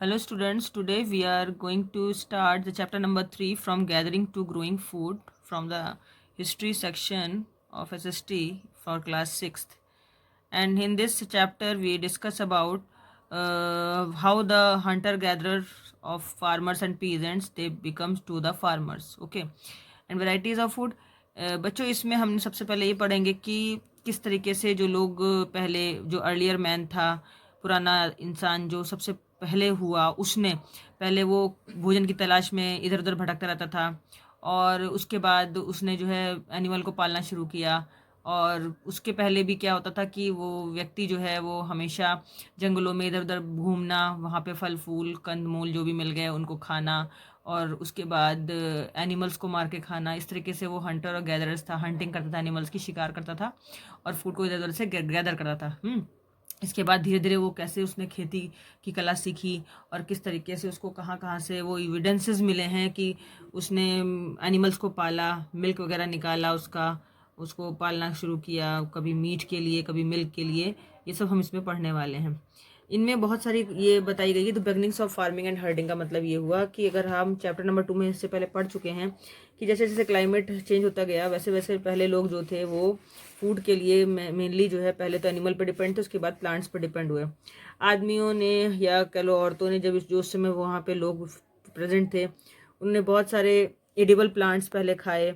Hello students, today we are going to start the chapter number 3 from gathering to growing food from the history section of SST for class 6th. And in this chapter we discuss about how the hunter gatherers of farmers and peasants they becomes to the farmers. Okay. And varieties of food. बच्चों इसमें हम सबसे पहले ये पढ़ेंगे कि किस तरीके से जो लोग पहले जो अर्लियर मैन था, पुराना इंसान जो सबसे पहले हुआ, उसने पहले वो भोजन की तलाश में इधर उधर भटकता रहता था और उसके बाद उसने जो है एनिमल को पालना शुरू किया। और उसके पहले भी क्या होता था कि वो व्यक्ति जो है वो हमेशा जंगलों में इधर उधर घूमना, वहाँ पे फल फूल कंद मूल जो भी मिल गए उनको खाना और उसके बाद एनिमल्स को मार के खाना। इस तरीके से वो हंटर और गैदरर्स था, हंटिंग करता था, एनिमल्स की शिकार करता था और फूड को इधर उधर से गैदर करता था। इसके बाद धीरे धीरे वो कैसे उसने खेती की कला सीखी और किस तरीके से उसको कहाँ कहाँ से वो एविडेंसेस मिले हैं कि उसने एनिमल्स को पाला, मिल्क वगैरह निकाला, उसको पालना शुरू किया, कभी मीट के लिए कभी मिल्क के लिए। ये सब हम इसमें पढ़ने वाले हैं। इनमें बहुत सारी ये बताई गई है। तो beginnings of farming and herding का मतलब ये हुआ कि अगर हम चैप्टर नंबर 2 में इससे पहले पढ़ चुके हैं कि जैसे जैसे क्लाइमेट चेंज होता गया वैसे वैसे पहले लोग जो थे वो फूड के लिए मेनली जो है पहले तो एनिमल पर डिपेंड थे, उसके बाद प्लांट्स पर डिपेंड हुए। आदमियों ने या कह लो औरतों ने, जब जो उस समय वहाँ पे लोग प्रेजेंट थे, उनने बहुत सारे एडिबल प्लांट्स पहले खाए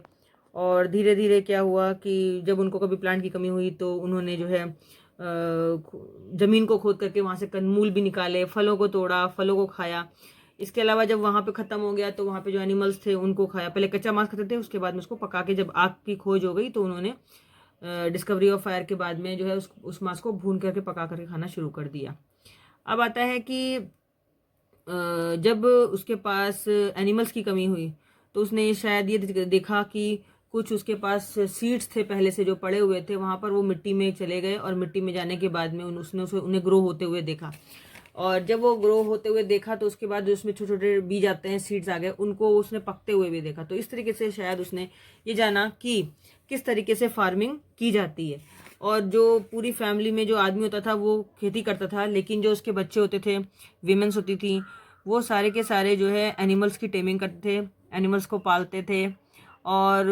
और धीरे धीरे क्या हुआ कि जब उनको कभी प्लांट की कमी हुई तो उन्होंने जो है ज़मीन को खोद करके वहाँ से कंदमूल भी निकाले, फलों को तोड़ा, फलों को खाया। इसके अलावा जब वहाँ पे ख़त्म हो गया तो वहाँ पे जो एनिमल्स थे उनको खाया। पहले कच्चा मांस खाते थे, उसके बाद में उसको पका के जब आग की खोज हो गई तो उन्होंने डिस्कवरी ऑफ फायर के बाद में जो है उस मांस को भून करके पका करके खाना शुरू कर दिया। अब आता है कि जब उसके पास एनिमल्स की कमी हुई तो उसने शायद ये देखा कि कुछ उसके पास सीड्स थे पहले से जो पड़े हुए थे, वहाँ पर वो मिट्टी में चले गए और मिट्टी में जाने के बाद में उसने उन्हें ग्रो होते हुए देखा। और जब वो ग्रो होते हुए देखा तो उसके बाद जो उसमें छोटे छोटे बीज आते हैं, सीड्स आ गए, उनको उसने पकते हुए भी देखा। तो इस तरीके से शायद उसने ये जाना कि किस तरीके से फार्मिंग की जाती है। और जो पूरी फैमिली में जो आदमी होता था वो खेती करता था, लेकिन जो उसके बच्चे होते थे, वीमेंस होती थी, वो सारे के सारे जो है एनिमल्स की टेमिंग करते थे, एनिमल्स को पालते थे। और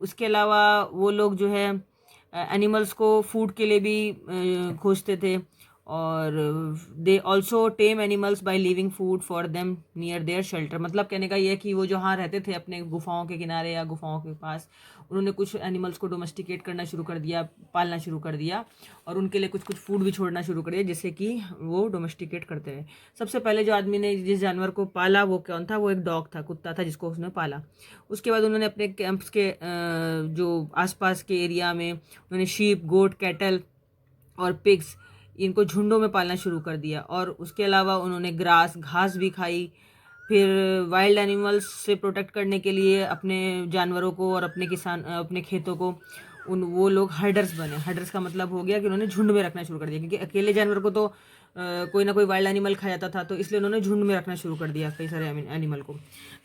उसके अलावा वो लोग जो है एनिमल्स को फूड के लिए भी खोजते थे। और they also tame animals by leaving food for them near their shelter. मतलब कहने का ये है कि वो जहाँ रहते थे अपने गुफाओं के किनारे या गुफाओं के पास, उन्होंने कुछ एनिमल्स को डोमेस्टिकेट करना शुरू कर दिया, पालना शुरू कर दिया और उनके लिए कुछ कुछ फूड भी छोड़ना शुरू कर दिया जिससे कि वो डोमेस्टिकेट करते रहे। सबसे पहले जो आदमी ने जिस जानवर को पाला वो कौन था? वो एक डॉग था, कुत्ता था जिसको उसने पाला। उसके बाद उन्होंने अपने कैंप्स के जो आसपास के एरिया में उन्होंने शीप, गोट, कैटल और पिग्स, इनको झुंडों में पालना शुरू कर दिया। और उसके अलावा उन्होंने घास भी खाई। फिर वाइल्ड एनिमल्स से प्रोटेक्ट करने के लिए अपने जानवरों को और अपने खेतों को वो लोग हर्डर्स बने। हर्डर्स का मतलब हो गया कि उन्होंने झुंड में रखना शुरू कर दिया, क्योंकि अकेले जानवर को तो कोई ना कोई वाइल्ड एनिमल खा जाता था, तो इसलिए उन्होंने झुंड में रखना शुरू कर दिया कई सारे एनिमल को।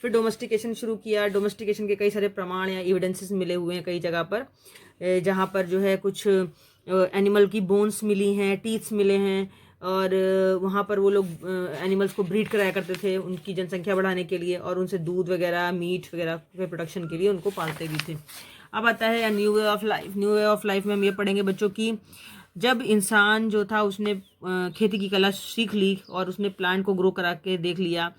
फिर डोमेस्टिकेशन शुरू किया। डोमेस्टिकेशन के कई सारे प्रमाण या एविडेंसेस मिले हुए हैं कई जगह पर, जहाँ पर जो है कुछ एनिमल की बोन्स मिली हैं, टीथ्स मिले हैं। और वहाँ पर वो लोग एनिमल्स को ब्रीड कराया करते थे उनकी जनसंख्या बढ़ाने के लिए, और उनसे दूध वगैरह, मीट वगैरह के प्रोडक्शन के लिए उनको पालते भी थे। अब आता है new way of life. New way of life में हम ये पढ़ेंगे बच्चों की, जब इंसान जो था उसने खेती की कला सीख ली और उसने प्लांट को ग्रो करा के देख लिया,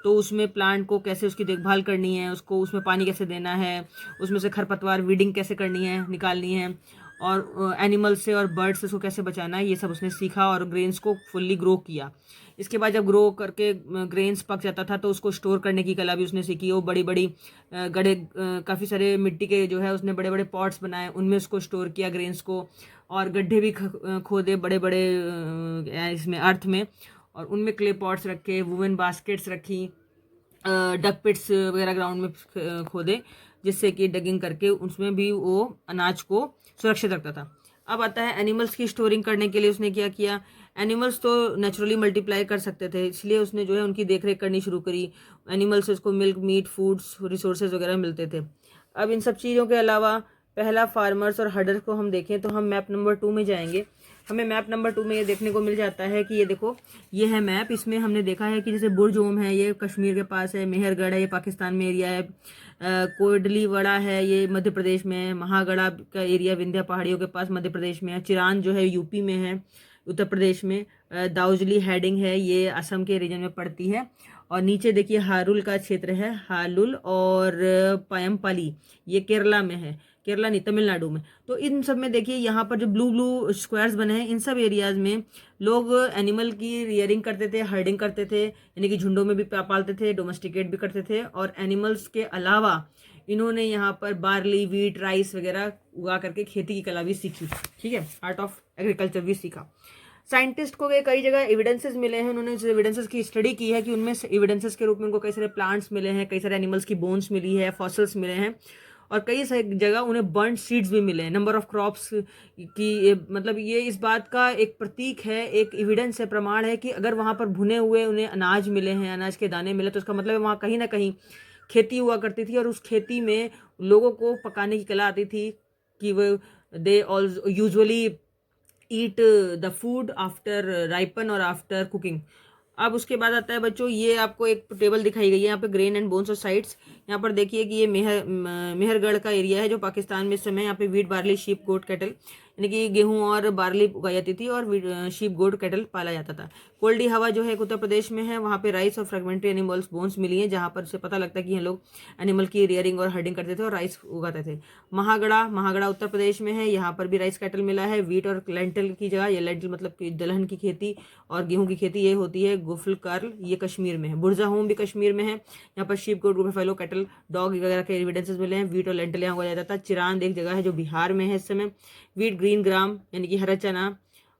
तो उसमें प्लांट को कैसे उसकी देखभाल करनी है, उसको उसमें पानी कैसे देना है, उसमें से खरपतवार वीडिंग कैसे करनी है, निकालनी है, और एनिमल से और बर्ड से उसको कैसे बचाना है, ये सब उसने सीखा और ग्रेन्स को फुल्ली ग्रो किया। इसके बाद जब ग्रो करके ग्रेन्स पक जाता था तो उसको स्टोर करने की कला भी उसने सीखी। वो बड़ी बड़ी गड्ढे, काफ़ी सारे मिट्टी के जो है उसने बड़े बड़े पॉट्स बनाए, उनमें उसको स्टोर किया ग्रेन्स को। और गड्ढे भी खोदे बड़े बड़े इसमें अर्थ में, और उनमें क्ले पॉट्स रखे, वुवन बास्केट्स रखी, डक पिट्स वगैरह ग्राउंड में खोदे, जिससे कि डगिंग करके उसमें भी वो अनाज को सुरक्षित रखता था। अब आता है एनिमल्स की स्टोरिंग करने के लिए उसने क्या किया। एनिमल्स तो नेचुरली मल्टीप्लाई कर सकते थे, इसलिए उसने जो है उनकी देखरेख करनी शुरू करी। एनिमल्स से उसको मिल्क, मीट, फूड्स, रिसोर्सेज वगैरह मिलते थे। अब इन सब चीज़ों के अलावा पहला फार्मर्स और हर्डर्स को हम देखें तो हम मैप नंबर 2 में जाएंगे। हमें मैप नंबर 2 में ये देखने को मिल जाता है कि ये देखो, ये है मैप। इसमें हमने देखा है कि जैसे बुरजोम है, ये कश्मीर के पास है, मेहरगढ़ है, ये पाकिस्तान में एरिया है, कोडलीवाड़ा है, ये मध्य प्रदेश में है, महागढ़ा का एरिया विंध्या पहाड़ियों के पास मध्य प्रदेश में है, चिरान जो है यूपी में है, उत्तर प्रदेश में, दाउजली हेडिंग है, ये असम के रीजन में पड़ती है। और नीचे देखिए हारुल का क्षेत्र है, हालुल और पयमपली, ये केरला में है, केरला नहीं तमिलनाडु में। तो इन सब में देखिए यहाँ पर जो ब्लू ब्लू स्क्वायर्स बने हैं, इन सब एरियाज में लोग एनिमल की रियरिंग करते थे, हर्डिंग करते थे, यानी कि झुंडों में भी पालते थे, डोमेस्टिकेट भी करते थे। और एनिमल्स के अलावा इन्होंने यहाँ पर बार्ली, वीट, राइस वगैरह उगा करके खेती की कला भी सीखी। ठीक है, आर्ट ऑफ एग्रीकल्चर भी सीखा। साइंटिस्ट को कई जगह एविडेंसेस मिले हैं, उन्होंने उस एविडेंसेस की स्टडी की है कि उनमें एविडेंसेस के रूप में उनको कई सारे प्लांट्स मिले हैं, कई सारे एनिमल्स की बोन्स मिली है, फॉसिल्स मिले हैं, और कई सारी जगह उन्हें बर्न्ड सीड्स भी मिले हैं। नंबर ऑफ क्रॉप्स की मतलब ये इस बात का एक प्रतीक है, एक एविडेंस है, प्रमाण है कि अगर वहाँ पर भुने हुए उन्हें अनाज मिले हैं, अनाज के दाने मिले, तो उसका मतलब है वहाँ कहीं ना कहीं खेती हुआ करती थी, और उस खेती में लोगों को पकाने की कला आती थी कि वो they also usually eat the food after ripen और आफ्टर कुकिंग। अब उसके बाद आता है बच्चों, ये आपको एक टेबल दिखाई गई है यहाँ पे, ग्रेन एंड बोन्स और साइट्स। यहाँ पर देखिए कि ये मेहरगढ़ का एरिया है जो पाकिस्तान में इस समय। यहाँ पे वीट, बार्ली, शीप, गोट, कैटल, यानी कि गेहूं और बार्ली उगाई जाती थी, और शीप, गोट, कैटल पाला जाता था। कोल्डी हवा जो है उत्तर प्रदेश में है, वहाँ पे राइस और फ्रेगमेंट्री एनिमल्स बोन्स मिली हैं, जहाँ पर से पता लगता है कि ये लोग एनिमल की रियरिंग और हर्डिंग करते थे और राइस उगाते थे। महागढ़ा उत्तर प्रदेश में है, यहाँ पर भी राइस, कैटल मिला है। वीट और लेंटिल की जगह, ये लेंटिल मतलब दलहन की खेती और गेहूं की खेती ये होती है। गुफल कर्ल ये कश्मीर में है। बुरजा होम भी कश्मीर में है, यहाँ पर शीप, गोट, बुफेलो, कैटल, डॉग वगैरह के एविडेंसेस मिले हैं। वीट और लेंटिल यहाँ उगाया जाता था। चिरांद एक जगह है जो बिहार में है इस समय। वीट, ग्रीन ग्राम यानी कि हरा चना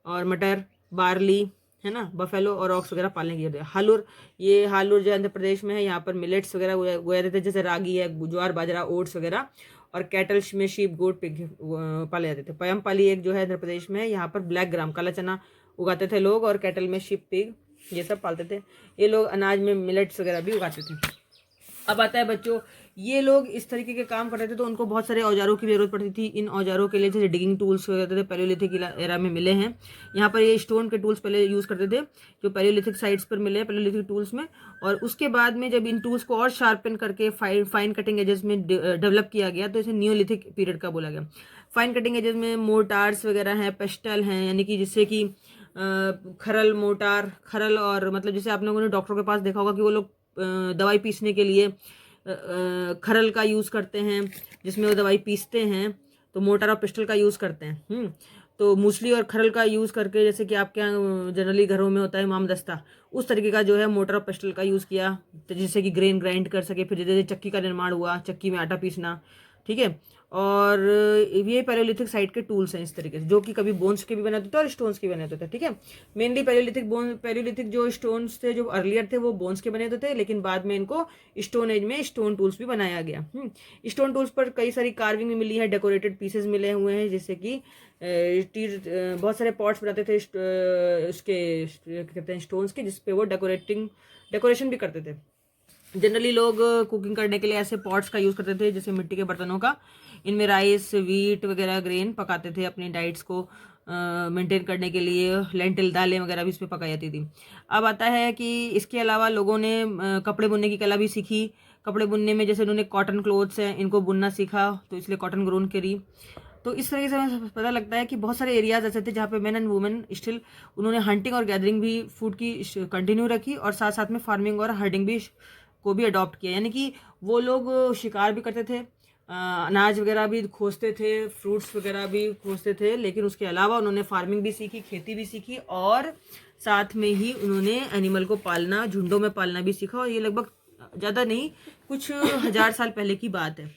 और मटर, बार्ली है ना, बफेलो और ऑक्स वगैरह पालने की। हालुर, ये हालुर जो आंध्र प्रदेश में है, यहाँ पर मिलेट्स वगैरह उगाए जाते थे, जैसे रागी है, ज्वार, बाजरा, ओट्स वगैरह। और कैटल में शीप, गोट, पिग पाले जाते थे। पयमपाली एक जो है आंध्र प्रदेश में है, यहाँ पर ब्लैक ग्राम काला चना उगाते थे लोग, और कैटल में शीप, पिग ये सब पालते थे। ये लोग अनाज में मिलेट्स वगैरह भी उगाते थे। अब आता है बच्चों, ये लोग इस तरीके के काम करते थे तो उनको बहुत सारे औजारों की जरूरत पड़ती थी। इन औजारों के लिए जैसे डिगिंग टूल्स वगैरह थे, पैलियोलिथिक एरा में मिले हैं। यहाँ पर ये स्टोन के टूल्स पहले यूज़ करते थे जो पैलियोलिथिक साइट्स पर मिले हैं, पैलियोलिथिक टूल्स में। और उसके बाद में जब इन टूल्स को और शार्पन करके फाइन कटिंग एजेस में डेवलप किया गया तो इसे नियोलिथिक पीरियड का बोला गया। फाइन कटिंग एजेस में मोर्टार्स वगैरह हैं, पेस्टल हैं, यानी कि जिससे कि खरल, मोटार, खरल, और मतलब जैसे आप लोगों ने डॉक्टरों के पास देखा होगा कि वो लोग दवाई पीसने के लिए खरल का यूज़ करते हैं, जिसमें वो दवाई पीसते हैं, तो मोटर और पिस्टल का यूज़ करते हैं। तो मूसली और खरल का यूज़ करके, जैसे कि आपके यहाँ जनरली घरों में होता है इमामदस्ता, उस तरीके का जो है मोटर और पिस्टल का यूज़ किया, तो जिससे कि ग्रेन ग्राइंड कर सके। फिर जैसे चक्की का निर्माण हुआ, चक्की में आटा पीसना, ठीक है। और ये पैलियोलिथिक साइट के टूल्स हैं इस तरीके से, जो कि कभी बोन्स के भी बने होते थे और स्टोन्स के बने होते थे, ठीक है। मेनली पैलियोलिथिक जो स्टोन्स थे जो अर्लियर थे वो बोन्स के बने होते थे, लेकिन बाद में इनको स्टोन एज में स्टोन टूल्स भी बनाया गया। स्टोन टूल्स पर कई सारी कार्विंग भी मिली है, डेकोरेटेड पीसेस मिले हुए हैं, जैसे कि बहुत सारे पॉट्स बनाते थे उसके कहते हैं स्टोन्स के, जिसपे वो डेकोरेशन भी करते थे। जनरली लोग कुकिंग करने के लिए ऐसे पॉट्स का यूज़ करते थे, जैसे मिट्टी के बर्तनों का। इनमें राइस, वीट वगैरह ग्रेन पकाते थे अपनी डाइट्स को मेंटेन करने के लिए। लेंटिल, दालें वगैरह भी इसमें पकाई जाती थी। अब आता है कि इसके अलावा लोगों ने कपड़े बुनने की कला भी सीखी। कपड़े बुनने में जैसे उन्होंने कॉटन क्लोथ्स हैं, इनको बुनना सीखा, तो इसलिए कॉटन ग्रोन करी। तो इस तरीके से हमें पता लगता है कि बहुत सारे एरियाज ऐसे थे जहाँ पे मैन एंड वुमेन स्टिल उन्होंने हंटिंग और गैदरिंग भी फूड की कंटिन्यू रखी, और साथ साथ में फार्मिंग और हर्डिंग भी को भी अडॉप्ट किया। यानी कि वो लोग शिकार भी करते थे, अनाज वगैरह भी खोजते थे, फ्रूट्स वगैरह भी खोजते थे, लेकिन उसके अलावा उन्होंने फार्मिंग भी सीखी, खेती भी सीखी, और साथ में ही उन्होंने एनिमल को पालना, झुंडों में पालना भी सीखा। और ये लगभग ज़्यादा नहीं, कुछ 1000 साल पहले की बात है।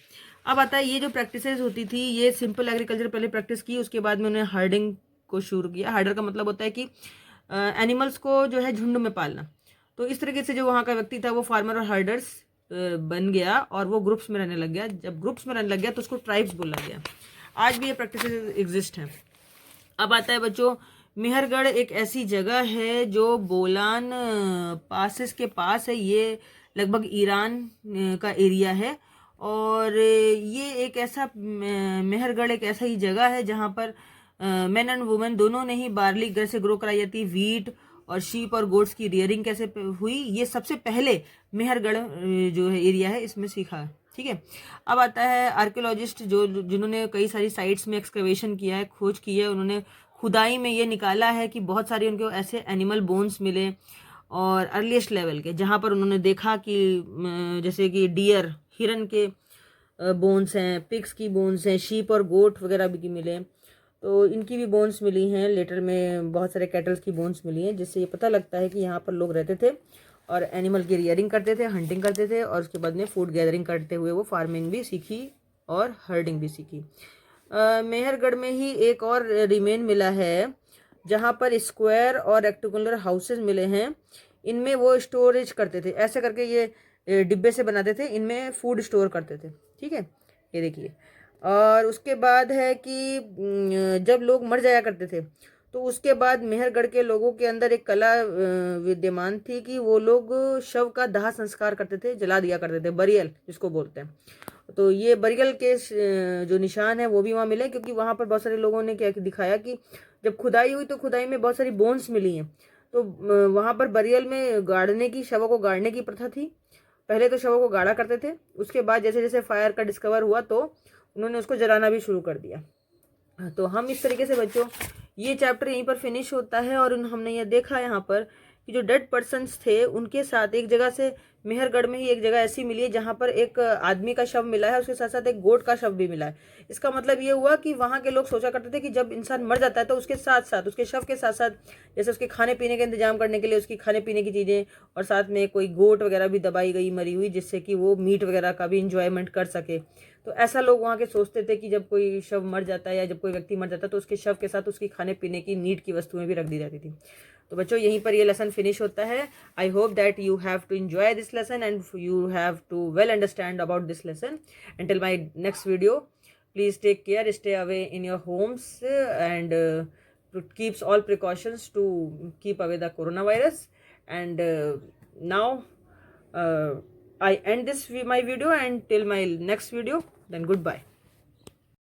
अब आता है ये जो प्रैक्टिसेस होती थी, ये सिंपल एग्रीकल्चर पहले प्रैक्टिस की, उसके बाद में उन्होंने हर्डिंग को शुरू किया। हर्डर का मतलब होता है कि एनिमल्स को जो है झुंड में पालना। तो इस तरीके से जो वहाँ का व्यक्ति था वो फार्मर और हर्डर्स बन गया, और वो ग्रुप्स में रहने लग गया। जब ग्रुप्स में रहने लग गया तो उसको ट्राइब्स बोला गया। आज भी ये प्रैक्टिसेस एग्जिस्ट हैं। अब आता है बच्चों, मेहरगढ़ एक ऐसी जगह है जो बोलान पासेस के पास है। ये लगभग ईरान का एरिया है, और ये एक ऐसा मेहरगढ़ एक ऐसा ही जगह है जहाँ पर मेन एंड वुमेन दोनों ने ही बार्ली घर से ग्रो कराई जाती, वीट और शीप और गोट्स की रियरिंग कैसे हुई, ये सबसे पहले मेहरगढ़ जो है एरिया है इसमें सीखा। ठीक है, अब आता है आर्कियोलॉजिस्ट जिन्होंने कई सारी साइट्स में एक्सकवेशन किया है, खोज की है, उन्होंने खुदाई में ये निकाला है कि बहुत सारे उनको ऐसे एनिमल बोन्स मिले और अर्लीस्ट लेवल के, जहाँ पर उन्होंने देखा कि जैसे कि डियर हिरन के बोन्स हैं, पिग्स की बोन्स हैं, शीप और गोट वगैरह भी मिले, तो इनकी भी बोन्स मिली हैं। लेटर में बहुत सारे कैटल्स की बोन्स मिली हैं, जिससे ये पता लगता है कि यहाँ पर लोग रहते थे और एनिमल की रियरिंग करते थे, हंटिंग करते थे, और उसके बाद में फूड गैदरिंग करते हुए वो फार्मिंग भी सीखी और हर्डिंग भी सीखी। मेहरगढ़ में ही एक और रिमेन मिला है जहाँ पर स्क्वायर और रेक्टेंगुलर हाउसेज मिले हैं। इनमें वो स्टोरेज करते थे, ऐसे करके ये डिब्बे से बनाते थे, इनमें फूड स्टोर करते थे। ठीक है, ये देखिए। और उसके बाद है कि जब लोग मर जाया करते थे तो उसके बाद मेहरगढ़ के लोगों के अंदर एक कला विद्यमान थी कि वो लोग शव का दाह संस्कार करते थे, जला दिया करते थे, बरियल जिसको बोलते हैं। तो ये बरियल के जो निशान है वो भी वहाँ मिले, क्योंकि वहाँ पर बहुत सारे लोगों ने क्या दिखाया कि जब खुदाई हुई तो खुदाई में बहुत सारी बोन्स मिली हैं, तो वहाँ पर बरियल में गाड़ने की, शवों को गाड़ने की प्रथा थी। पहले तो शवों को गाड़ा करते थे, उसके बाद जैसे जैसे फायर का डिस्कवर हुआ तो उन्होंने उसको जलाना भी शुरू कर दिया। तो हम इस तरीके से बच्चों, ये चैप्टर यहीं पर फिनिश होता है। और हमने ये देखा यहाँ पर कि जो डेड पर्सन्स थे उनके साथ एक जगह से, मेहरगढ़ में ही एक जगह ऐसी मिली है जहाँ पर एक आदमी का शव मिला है, उसके साथ साथ एक गोट का शव भी मिला है। इसका मतलब ये हुआ कि वहाँ के लोग सोचा करते थे कि जब इंसान मर जाता है तो उसके साथ साथ, उसके शव के साथ साथ, जैसे उसके खाने पीने का इंतजाम करने के लिए उसकी खाने पीने की चीज़ें, और साथ में कोई गोट वगैरह भी दबाई गई मरी हुई, जिससे कि वो मीट वगैरह का भी इंजॉयमेंट कर सके। तो ऐसा लोग वहाँ के सोचते थे कि जब कोई शव मर जाता है या जब कोई व्यक्ति मर जाता है तो उसके शव के साथ उसकी खाने पीने की नीड की वस्तुएं भी रख दी जाती थी। तो बच्चों यहीं पर ये लेसन फिनिश होता है। I hope that you have to enjoy this lesson and you have to well understand about this lesson. Until my next video, please take care, stay away in your homes, and keeps all precautions to keep away the coronavirus. And now I end this my video, and till my next video, then goodbye.